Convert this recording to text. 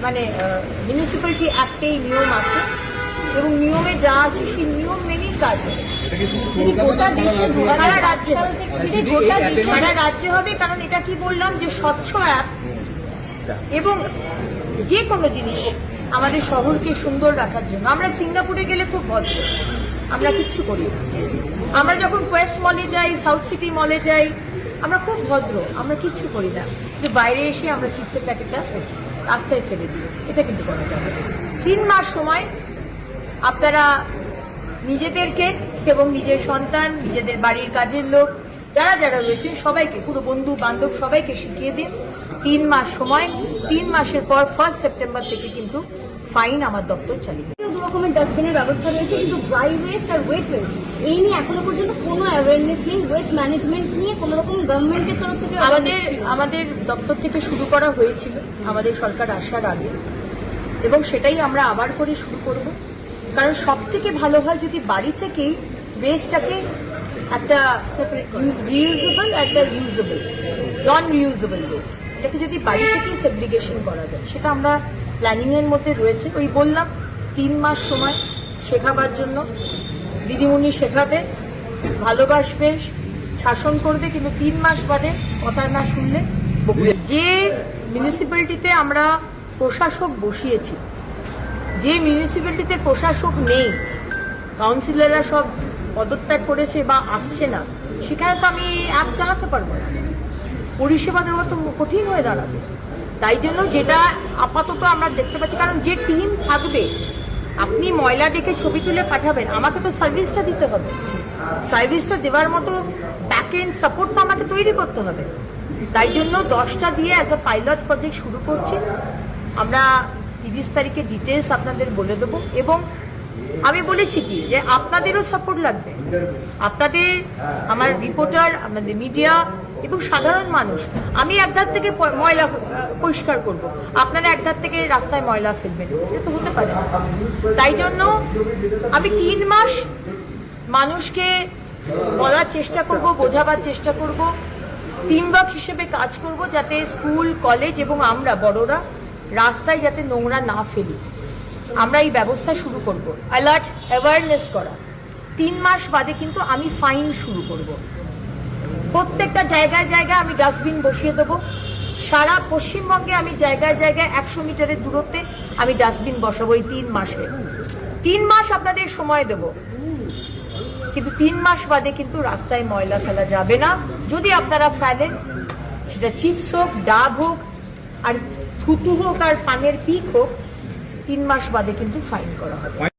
মানে মিউনিসিপ্যালিটি অ্যাক্টেই নিয়ম আছে এবং নিয়মে যা আছে সেই নিয়ম মেনেই কাজ হবে। সারা রাজ্যে হবে, কারণ এটা কি বললাম যে স্বচ্ছ অ্যাপ এবং যে কোনো জিনিস আমাদের শহরকে সুন্দর রাখার জন্য। আমরা সিঙ্গাপুরে গেলে খুব ভদ্র, আমরা কিচ্ছু করি না। আমরা যখন কোয়েস্ট মলে যাই, সাউথ সিটি মলে যাই, আমরা খুব ভদ্র, আমরা কিচ্ছু করি না। কিন্তু বাইরে এসে আমরা চিপসের প্যাকেটটা রাস্তায় ফেলে দিই, এটা কিন্তু করা যাবে। 3 মাস সময় আপনারা নিজেদেরকে এবং নিজের সন্তান, নিজেদের বাড়ির কাজের লোক যারা যারা রয়েছে সবাইকে, পুরো বন্ধু বান্ধব সবাইকে শিখিয়ে দিন। 3 মাস সময়, 3 মাসের পর 1 সেপ্টেম্বর থেকে কিন্তু ফাইন আমার দপ্তর চালিয়ে দেবে। 2 রকমের ডাস্টবিনের ব্যবস্থা রয়েছে, কিন্তু ড্রাই ওয়েস্ট আর ওয়েট ওয়েস্ট এই নিয়ে এখনো পর্যন্ত কোনো অ্যাওয়ারনেস নেই। ওয়েস্ট ম্যানেজমেন্ট নিয়ে কোনো রকম গভর্নমেন্টের তরফ থেকে আমাদের দপ্তর থেকে শুরু করা হয়েছিল আমাদের সরকার আসার আগে, এবং সেটাই আমরা আবার করে শুরু করব। কারণ সব থেকে ভালো হয় যদি বাড়ি থেকেই ওয়েস্টটাকে একটা রিউজেবল, একটা ইউজেবল, নন রিউজেবল ওয়েস্ট, এটাকে যদি বাড়ি থেকেই সেগ্রিগেশন করা যায়, সেটা আমরা প্ল্যানিং এর মধ্যে রয়েছে। ওই বললাম 3 মাস সময় শেখাবার জন্য। দিদিমণি শেখাবে, ভালোবাসবে, শাসন করবে, কিন্তু 3 মাস বাদে কথা না শুনলে যে মিউনিসিপ্যালিটিতে আমরা প্রশাসক বসিয়েছি, যে মিউনিসিপ্যালিটিতে প্রশাসক নেই, কাউন্সিলররা সব পদত্যাগ করেছে বা আসছে না, সেখানে তো আমি অ্যাপ চালাতে পারবো না, পরিষেবা দেওয়া তো কঠিন হয়ে দাঁড়াবে। তাই জন্য যেটা আপাতত আমরা দেখতে পাচ্ছি, কারণ যে টিম থাকবে, আপনি ময়লা দেখে ছবি তুলে পাঠাবেন, আমাকে তো সার্ভিসটা দিতে হবে। সার্ভিসটা দেওয়ার মতো ব্যাক এন্ড সাপোর্ট তো আমাকে তৈরি করতে হবে। তাই জন্য 10টা দিয়ে অ্যাজ এ পাইলট প্রজেক্ট শুরু করছি। আমরা 30 তারিখে ডিটেলস আপনাদের বলে দেবো, এবং আমি বলেছি কি যে আপনাদেরও সাপোর্ট লাগবে। আপনাদের, আমার রিপোর্টার, আমাদের মিডিয়া এবং সাধারণ মানুষ। আমি একধার থেকে ময়লা পরিষ্কার করব, আপনারা একধার থেকে রাস্তায় ময়লা ফেলবেন, এটা তো হতে পারে না। তাই জন্য আমি 3 মাস মানুষকে বলার চেষ্টা করব, বোঝাবার চেষ্টা করব, টিমওয়ার্ক হিসেবে কাজ করব, যাতে স্কুল, কলেজ এবং আমরা বড়রা রাস্তায় যাতে নোংরা না ফেলি। আমরা এই ব্যবস্থা শুরু করব, অ্যালার্ট, অ্যাওয়ারনেস করা। 3 মাস বাদে কিন্তু আমি ফাইন শুরু করব। প্রত্যেকটা জায়গায় জায়গায় আমি ডাস্টবিন বসিয়ে দেবো। সারা পশ্চিমবঙ্গে আমি জায়গায় জায়গায় 100 মিটারের দূরত্বে আমি ডাস্টবিন বসাবো এই 3 মাসে। 3 মাস আপনাদের সময় দেব, কিন্তু 3 মাস বাদে কিন্তু রাস্তায় ময়লা ফেলা যাবে না। যদি আপনারা ফেলেন, সেটা চিপস হোক, ডাব হোক, আর থুতু হোক, আর পানের পিক হোক, 3 মাস বাদে কিন্তু ফাইন করা হবে।